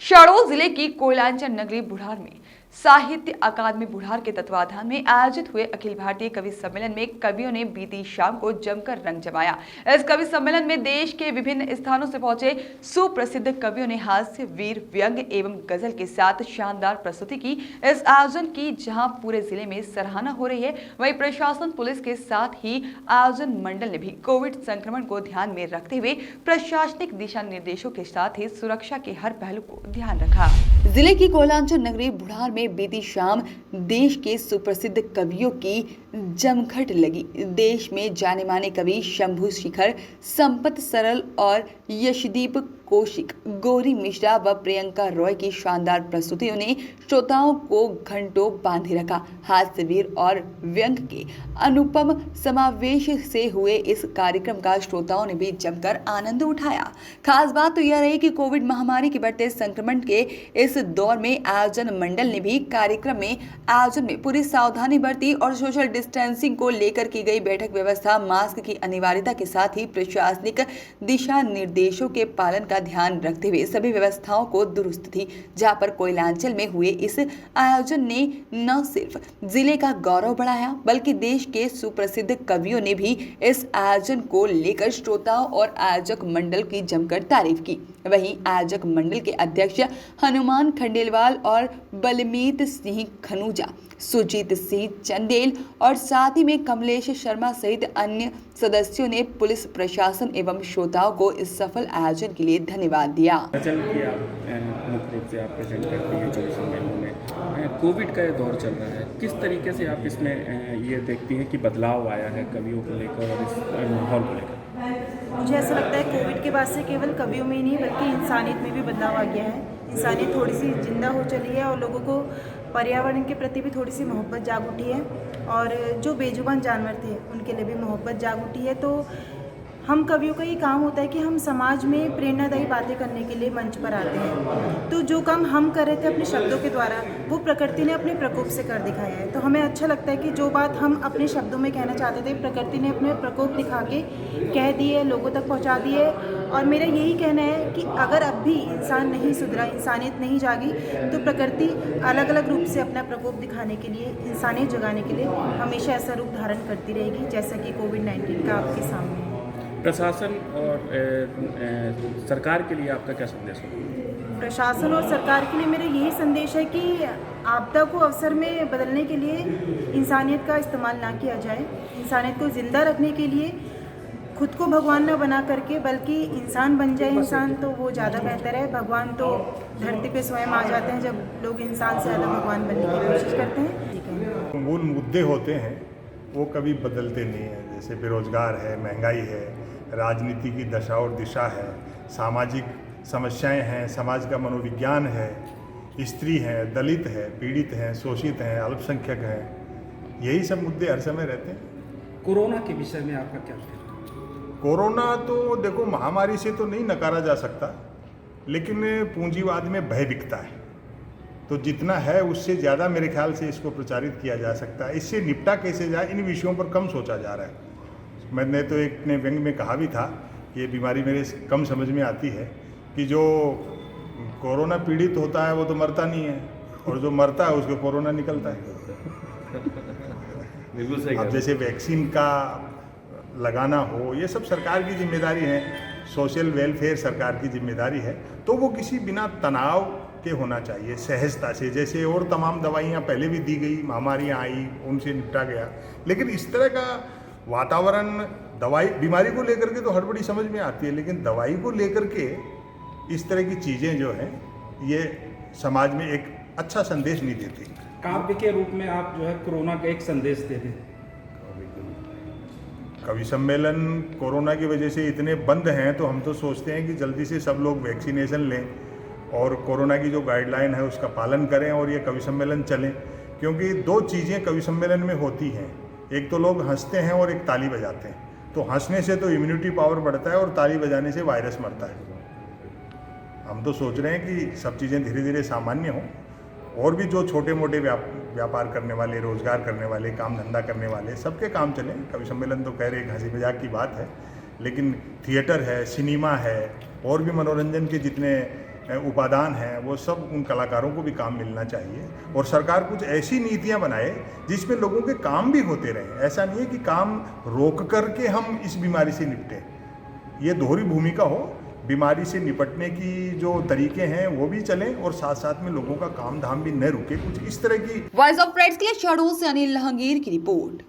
शहडोल जिले की कोयलांचल नगरी बुढ़ार में साहित्य अकादमी बुढ़ार के तत्वाधान में आयोजित हुए अखिल भारतीय कवि सम्मेलन में कवियों ने बीती शाम को जमकर रंग जमाया। इस कवि सम्मेलन में देश के विभिन्न स्थानों से पहुंचे सुप्रसिद्ध कवियों ने हास्य, वीर, व्यंग एवं गजल के साथ शानदार प्रस्तुति की। इस आयोजन की जहां पूरे जिले में सराहना हो रही है, वहीं प्रशासन, पुलिस के साथ ही आयोजन मंडल ने भी कोविड संक्रमण को ध्यान में रखते हुए प्रशासनिक दिशा निर्देशों के साथ ही सुरक्षा के हर पहलू को ध्यान रखा। जिले की कोयलांचल नगरी बुढ़ार में बीती शाम देश के सुप्रसिद्ध कवियों की जमघट लगी। देश में जाने माने कवि शंभू शेखर, संपत सरल और यशदीप कौशिक, गौरी मिश्रा व प्रियंका रॉय की शानदार प्रस्तुतियों ने श्रोताओं को घंटों बांधे रखा। हास्यवीर और व्यंग के अनुपम समावेश से हुए इस कार्यक्रम का श्रोताओं ने भी जमकर आनंद उठाया। खास बात तो यह रही कि कोविड महामारी के बढ़ते संक्रमण के इस दौर में आयोजन मंडल ने भी कार्यक्रम में आयोजन में पूरी सावधानी बरती और सोशल डिस्टेंसिंग को लेकर की गई बैठक व्यवस्था, मास्क की अनिवार्यता के साथ ही प्रशासनिक दिशा निर्देशों के पालन का ध्यान रखते हुए सभी व्यवस्थाओं को दुरुस्त थी। जहां पर कोयलांचल में हुए इस आयोजन ने न सिर्फ जिले का गौरव बढ़ाया, बल्कि देश के सुप्रसिद्ध कवियों ने भी इस आयोजन को लेकर श्रोताओं और आयोजक मंडल की जमकर तारीफ की। वहीं आयोजक मंडल के अध्यक्ष हनुमान खंडेलवाल और बलमीत सिंह खनूजा, सुजीत सिंह चंदेल और साथ ही में कमलेश शर्मा सहित अन्य सदस्यों ने पुलिस प्रशासन एवं श्रोताओं को इस सफल आयोजन के लिए धन्यवाद दिया। गजल की आप मुख्य रूप से आप प्रेजेंट करती हैं कवि सम्मेलनों में। कोविड का ये दौर चल रहा है, किस तरीके से आप इसमें ये देखती हैं कि बदलाव आया है कवियों को लेकर और इस माहौल को लेकर? मुझे ऐसा लगता है कोविड के बाद से केवल कवियों में ही नहीं बल्कि इंसानियत में भी बदलाव आ गया है। इंसानियत थोड़ी सी जिंदा हो चली है और लोगों को पर्यावरण के प्रति भी थोड़ी सी मोहब्बत जाग उठी है और जो बेजुबान जानवर थे उनके लिए भी मोहब्बत जाग उठी है। तो हम कवियों का ये काम होता है कि हम समाज में प्रेरणादायी बातें करने के लिए मंच पर आते हैं। तो जो काम हम कर रहे थे अपने शब्दों के द्वारा, वो प्रकृति ने अपने प्रकोप से कर दिखाया है। तो हमें अच्छा लगता है कि जो बात हम अपने शब्दों में कहना चाहते थे, प्रकृति ने अपने प्रकोप दिखा के कह दिए, लोगों तक पहुंचा दिए। और मेरा यही कहना है कि अगर अब भी इंसान नहीं सुधरा, इंसानियत नहीं जागी, तो प्रकृति अलग अलग रूप से अपना प्रकोप दिखाने के लिए, इंसानियत जगाने के लिए हमेशा ऐसा रूप धारण करती रहेगी, जैसा कि कोविड-19 का आपके सामने है। प्रशासन और सरकार के लिए आपका क्या संदेश होगा? प्रशासन और सरकार के लिए मेरा यही संदेश है कि आपदा को अवसर में बदलने के लिए इंसानियत का इस्तेमाल ना किया जाए। इंसानियत को ज़िंदा रखने के लिए खुद को भगवान ना बना करके बल्कि इंसान बन जाए इंसान, तो वो ज़्यादा बेहतर है। भगवान तो धरती पे स्वयं आ जाते हैं जब लोग इंसान से ज़्यादा भगवान बनने की कोशिश करते हैं। मूल मुद्दे होते हैं वो कभी बदलते नहीं हैं, जैसे बेरोजगार है, महंगाई है, राजनीति की दशा और दिशा है, सामाजिक समस्याएं हैं, समाज का मनोविज्ञान है, स्त्री हैं, दलित है, पीड़ित हैं, शोषित हैं, अल्पसंख्यक हैं, यही सब मुद्दे हर समय रहते हैं। कोरोना के विषय में आपका क्या कहना है? कोरोना तो देखो महामारी से तो नहीं नकारा जा सकता, लेकिन पूंजीवाद में भय बिकता है, तो जितना है उससे ज़्यादा मेरे ख्याल से इसको प्रचारित किया जा सकता है। इससे निपटा कैसे जाए, इन विषयों पर कम सोचा जा रहा है। मैंने तो एक ने व्यंग में कहा भी था कि ये बीमारी मेरे कम समझ में आती है कि जो कोरोना पीड़ित होता है वो तो मरता नहीं है, और जो मरता है उसको कोरोना निकलता है। बिल्कुल सही। अब जैसे वैक्सीन का लगाना हो, ये सब सरकार की जिम्मेदारी है, सोशल वेलफेयर सरकार की जिम्मेदारी है, तो वो किसी बिना तनाव के होना चाहिए, सहजता से। जैसे और तमाम दवाइयाँ पहले भी दी गई, महामारियाँ आई, उनसे निपटा गया, लेकिन इस तरह का वातावरण दवाई बीमारी को लेकर के तो हड़बड़ी समझ में आती है, लेकिन दवाई को लेकर के इस तरह की चीज़ें जो हैं ये समाज में एक अच्छा संदेश नहीं देती। काव्य के रूप में आप जो है कोरोना का एक संदेश दे दें। कवि सम्मेलन कोरोना की वजह से इतने बंद हैं, तो हम तो सोचते हैं कि जल्दी से सब लोग वैक्सीनेशन लें और कोरोना की जो गाइडलाइन है उसका पालन करें और ये कवि सम्मेलन चलें। क्योंकि दो चीज़ें कवि सम्मेलन में होती हैं, एक तो लोग हंसते हैं और एक ताली बजाते हैं। तो हंसने से तो इम्यूनिटी पावर बढ़ता है और ताली बजाने से वायरस मरता है। हम तो सोच रहे हैं कि सब चीज़ें धीरे धीरे सामान्य हों, और भी जो छोटे मोटे व्यापार करने वाले, रोजगार करने वाले, काम धंधा करने वाले, सबके काम चलें। कवि सम्मेलन तो कह रहे एक हंसी मजाक की बात है, लेकिन थिएटर है, सिनेमा है, और भी मनोरंजन के जितने उपादान हैं वो सब उन कलाकारों को भी काम मिलना चाहिए और सरकार कुछ ऐसी नीतियां बनाए जिसमें लोगों के काम भी होते रहें। ऐसा नहीं है कि काम रोक करके हम इस बीमारी से निपटें, ये दोहरी भूमिका हो। बीमारी से निपटने की जो तरीके हैं वो भी चलें और साथ साथ में लोगों का काम धाम भी न रुके, कुछ इस तरह की। वॉइस ऑफ राइट्स के लिए शहडोल से अनिल लहंगीर की रिपोर्ट।